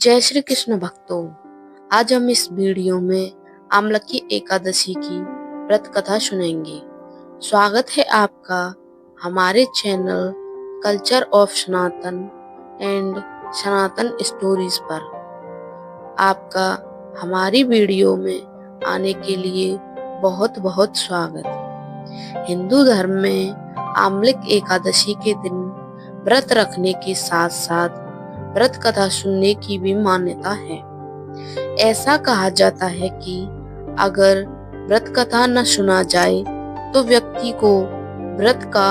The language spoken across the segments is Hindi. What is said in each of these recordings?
जय श्री कृष्ण भक्तों। आज हम इस वीडियो में आमलकी एकादशी की व्रत कथा सुनेंगे। स्वागत है आपका हमारे channel culture of Sanatan and Sanatan stories पर। आपका हमारी वीडियो में आने के लिए बहुत बहुत स्वागत। हिंदू धर्म में आमलक एकादशी के दिन व्रत रखने के साथ साथ व्रत कथा सुनने की भी मान्यता है। ऐसा कहा जाता है कि अगर व्रत कथा न सुना जाए तो व्यक्ति को व्रत का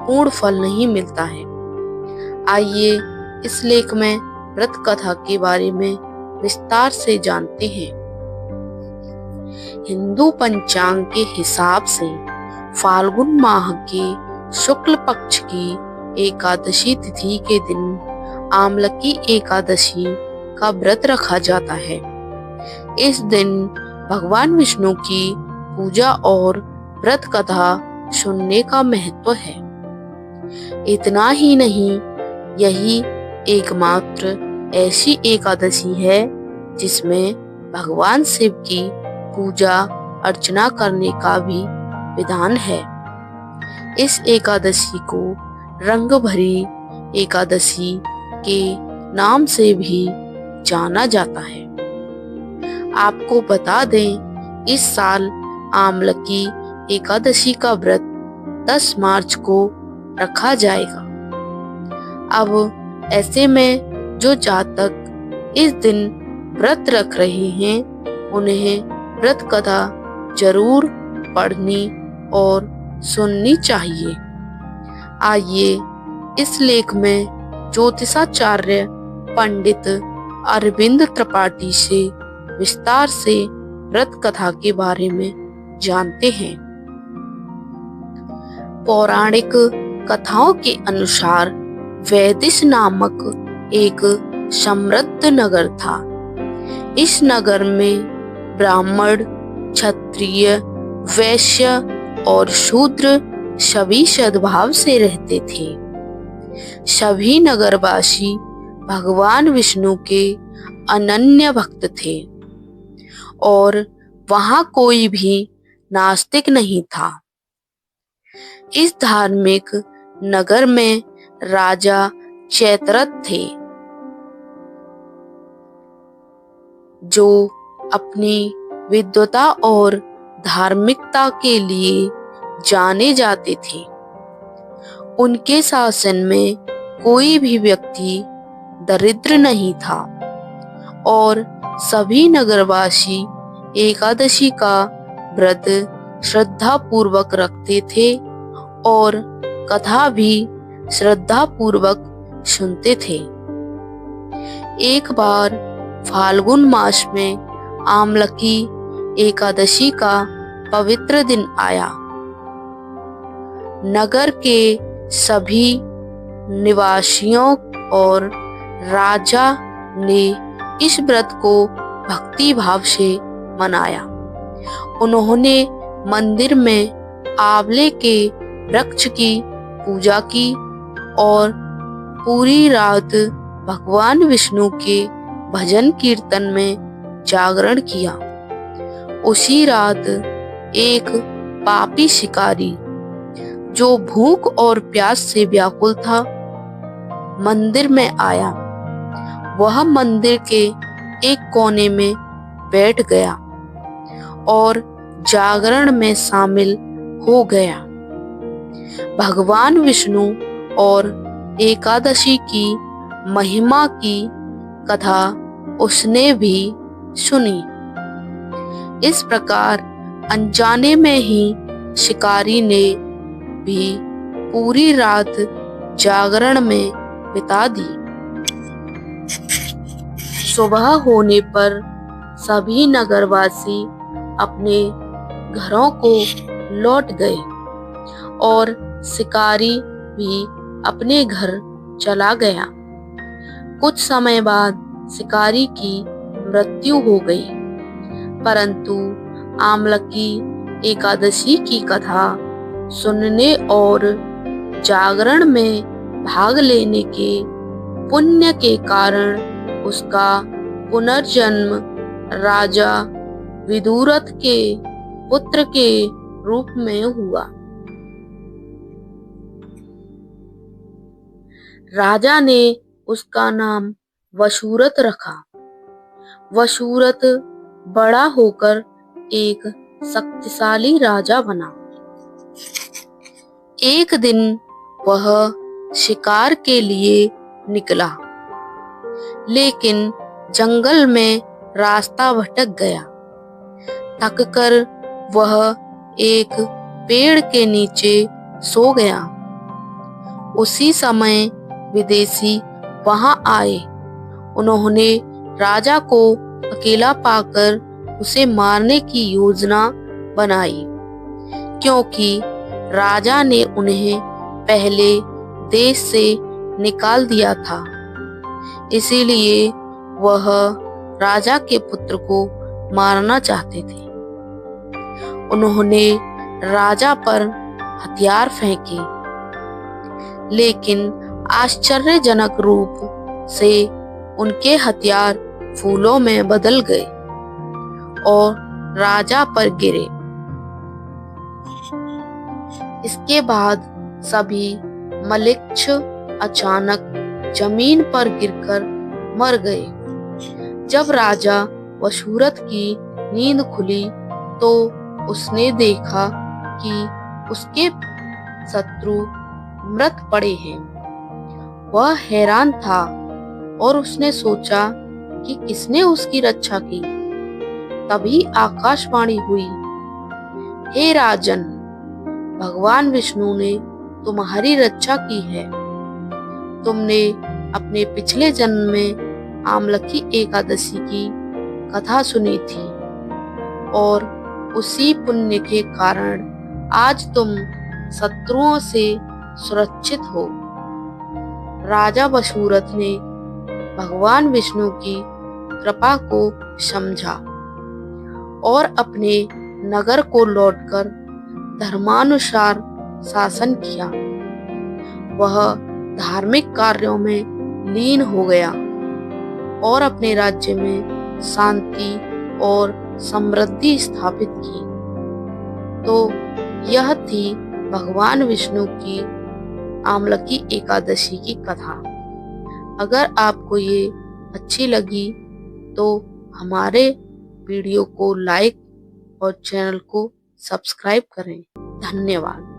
पूर्ण फल नहीं मिलता है। आइए इस लेख में व्रत कथा के बारे में विस्तार से जानते हैं। हिंदू पंचांग के हिसाब से फाल्गुन माह के शुक्ल पक्ष की एकादशी तिथि के दिन आमलकी एकादशी का व्रत रखा जाता है। इस दिन भगवान विष्णु की पूजा और व्रत कथा सुनने का महत्व है। इतना ही नहीं, यही एकमात्र ऐसी एकादशी है जिसमें भगवान शिव की पूजा अर्चना करने का भी विधान है। इस एकादशी को रंग भरी एकादशी के नाम से भी जाना जाता है। आपको बता दें, इस साल आमलकी एकादशी का व्रत 10 मार्च को रखा जाएगा। अब ऐसे में जो जातक इस दिन व्रत रख रहे हैं उन्हें व्रत कथा जरूर पढ़नी और सुननी चाहिए। आइए इस लेख में ज्योतिषाचार्य पंडित अरविंद त्रिपाठी से विस्तार से व्रत कथा के बारे में जानते हैं। पौराणिक कथाओं के अनुसार वैदिश नामक एक समृद्ध नगर था। इस नगर में ब्राह्मण, क्षत्रिय, वैश्य और शूद्र सभी सद्भाव से रहते थे। सभी नगरवासी भगवान विष्णु के अनन्य भक्त थे और वहां कोई भी नास्तिक नहीं था। इस धार्मिक नगर में राजा चैत्ररथ थे, जो अपनी विद्वता और धार्मिकता के लिए जाने जाते थे। उनके शासन में कोई भी व्यक्ति दरिद्र नहीं था और सभी नगरवासी एकादशी का व्रत श्रद्धा पूर्वक रखते थे और कथा भी श्रद्धा पूर्वक सुनते थे। एक बार फाल्गुन मास में आमलकी एकादशी का पवित्र दिन आया। नगर के सभी निवासियों और राजा ने इस व्रत को भक्ति भाव से मनाया। उन्होंने मंदिर में आंवले के वृक्ष की पूजा की और पूरी रात भगवान विष्णु के भजन कीर्तन में जागरण किया। उसी रात एक पापी शिकारी, जो भूख और प्यास से व्याकुल था, मंदिर में आया। वह मंदिर के एक कोने में बैठ गया और जागरण में शामिल हो गया। भगवान विष्णु और एकादशी की महिमा की कथा उसने भी सुनी। इस प्रकार अनजाने में ही शिकारी ने भी पूरी रात जागरण में बिता दी। सुबह होने पर सभी नगरवासी अपने घरों को लौट गए और शिकारी भी अपने घर चला गया। कुछ समय बाद शिकारी की मृत्यु हो गई, परंतु आमलकी एकादशी की कथा सुनने और जागरण में भाग लेने के पुण्य के कारण उसका पुनर्जन्म राजा विदुरथ के पुत्र के रूप में हुआ। राजा ने उसका नाम वशुरथ रखा। वशुरथ बड़ा होकर एक शक्तिशाली राजा बना। एक दिन वह शिकार के लिए निकला, लेकिन जंगल में रास्ता भटक गया। थककर वह एक पेड़ के नीचे सो गया। उसी समय विदेशी वहां आए। उन्होंने राजा को अकेला पाकर उसे मारने की योजना बनाई, क्योंकि राजा ने उन्हें पहले देश से निकाल दिया था। इसीलिए वह राजा के पुत्र को मारना चाहते थे। उन्होंने राजा पर हथियार फेंके, लेकिन आश्चर्यजनक रूप से उनके हथियार फूलों में बदल गए और राजा पर गिरे। इसके बाद सभी मलेच्छ अचानक जमीन पर गिरकर मर गए। जब राजा वशुरथ की नींद खुली तो उसने देखा कि उसके शत्रु मृत पड़े हैं। वह हैरान था और उसने सोचा कि किसने उसकी रक्षा की। तभी आकाशवाणी हुई, हे राजन, भगवान विष्णु ने तुम्हारी रक्षा की है। तुमने अपने पिछले जन्म में आमलकी एकादशी की कथा सुनी थी और उसी पुण्य के कारण आज तुम शत्रुओं से सुरक्षित हो। राजा वशुरथ ने भगवान विष्णु की कृपा को समझा और अपने नगर को लौटकर धर्मानुसार शासन किया। वह धार्मिक कार्यों में लीन हो गया और अपने राज्य में शांति और समृद्धि स्थापित की। तो यह थी भगवान विष्णु की आमलकी एकादशी की कथा। अगर आपको ये अच्छी लगी तो हमारे वीडियो को लाइक और चैनल को सब्सक्राइब करें। धन्यवाद।